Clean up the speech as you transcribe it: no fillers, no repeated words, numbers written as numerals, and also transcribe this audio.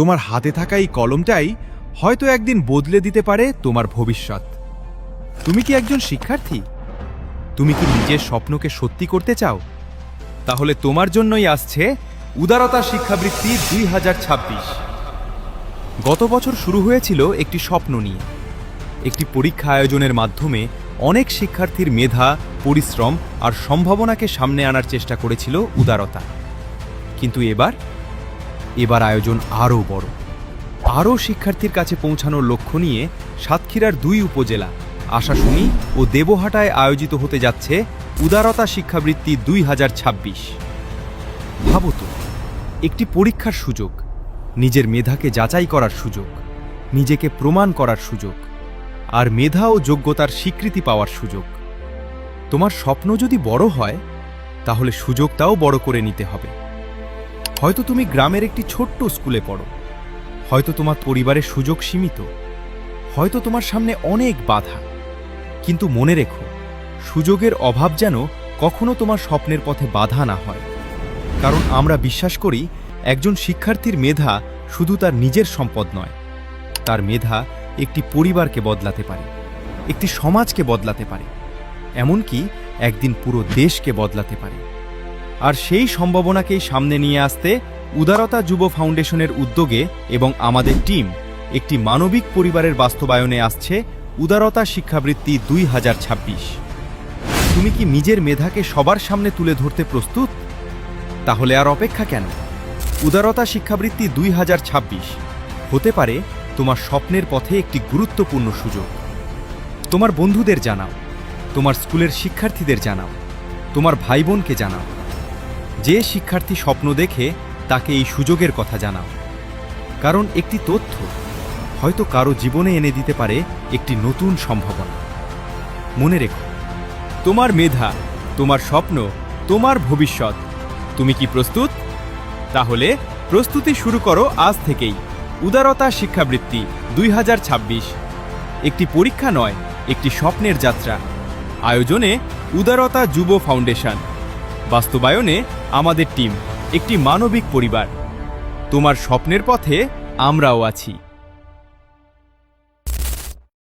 তোমার হাতে থাকা এই কলমটাই হয়তো একদিন বদলে দিতে পারে তোমার ভবিষ্যৎ। তুমি কি একজন শিক্ষার্থী? তুমি কি নিজের স্বপ্নকে সত্যি করতে চাও? তাহলে তোমার জন্যই আসছে উদারতা শিক্ষাবৃত্তি 2026। গত বছর শুরু হয়েছিল একটি স্বপ্ন নিয়ে, একটি পরীক্ষা আয়োজনের মাধ্যমে অনেক শিক্ষার্থীর মেধা, পরিশ্রম আর সম্ভাবনাকে সামনে আনার চেষ্টা করেছিল উদারতা। কিন্তু এবার আয়োজন আরও বড়, আরও শিক্ষার্থীর কাছে পৌঁছানোর লক্ষ্য নিয়ে সাতক্ষীরার 2 উপজেলা আশাশুনি ও দেবহাটায় আয়োজিত হতে যাচ্ছে উদারতা শিক্ষাবৃত্তি 2026। ভাবো তো, একটি পরীক্ষার সুযোগ, নিজের মেধাকে যাচাই করার সুযোগ, নিজেকে প্রমাণ করার সুযোগ, আর মেধা ও যোগ্যতার স্বীকৃতি পাওয়ার সুযোগ। তোমার স্বপ্ন যদি বড় হয়, তাহলে সুযোগটাও বড় করে নিতে হবে। হয়তো তুমি গ্রামের একটি ছোট্ট স্কুলে পড়ো, হয়তো তোমার পরিবারের সুযোগ সীমিত, হয়তো তোমার সামনে অনেক বাধা, কিন্তু মনে রেখো, সুযোগের অভাব যেন কখনো তোমার স্বপ্নের পথে বাধা না হয়। কারণ আমরা বিশ্বাস করি, একজন শিক্ষার্থীর মেধা শুধু তার নিজের সম্পদ নয়, তার মেধা একটি পরিবারকে বদলাতে পারে, একটি সমাজকে বদলাতে পারে, এমনকি একদিন পুরো দেশকে বদলাতে পারে। আর সেই সম্ভাবনাকেই সামনে নিয়ে আসতে উদারতা যুব ফাউন্ডেশনের উদ্যোগে এবং আমাদের টিম একটি মানবিক পরিবারের বাস্তবায়নে আসছে উদারতা শিক্ষাবৃত্তি 2026। তুমি কি নিজের মেধাকে সবার সামনে তুলে ধরতে প্রস্তুত? তাহলে আর অপেক্ষা কেন? উদারতা শিক্ষাবৃত্তি 2026 হতে পারে তোমার স্বপ্নের পথে একটি গুরুত্বপূর্ণ সুযোগ। তোমার বন্ধুদের জানাও, তোমার স্কুলের শিক্ষার্থীদের জানাও, তোমার ভাই বোনকে জানাও। যে শিক্ষার্থী স্বপ্ন দেখে তাকে এই সুযোগের কথা জানাও। কারণ একটি তথ্য হয়তো কারো জীবনে এনে দিতে পারে একটি নতুন সম্ভাবনা। মনে রেখো, তোমার মেধা, তোমার স্বপ্ন, তোমার ভবিষ্যৎ। তুমি কি প্রস্তুত? তাহলে প্রস্তুতি শুরু করো আজ থেকেই। উদারতা শিক্ষাবৃত্তি 2026 একটি পরীক্ষা নয়, একটি স্বপ্নের যাত্রা। আয়োজনে উদারতা যুব ফাউন্ডেশন, বাস্তবায়নে আমাদের টিম, একটি মানবিক পরিবার। তোমার স্বপ্নের পথে আমরাও আছি।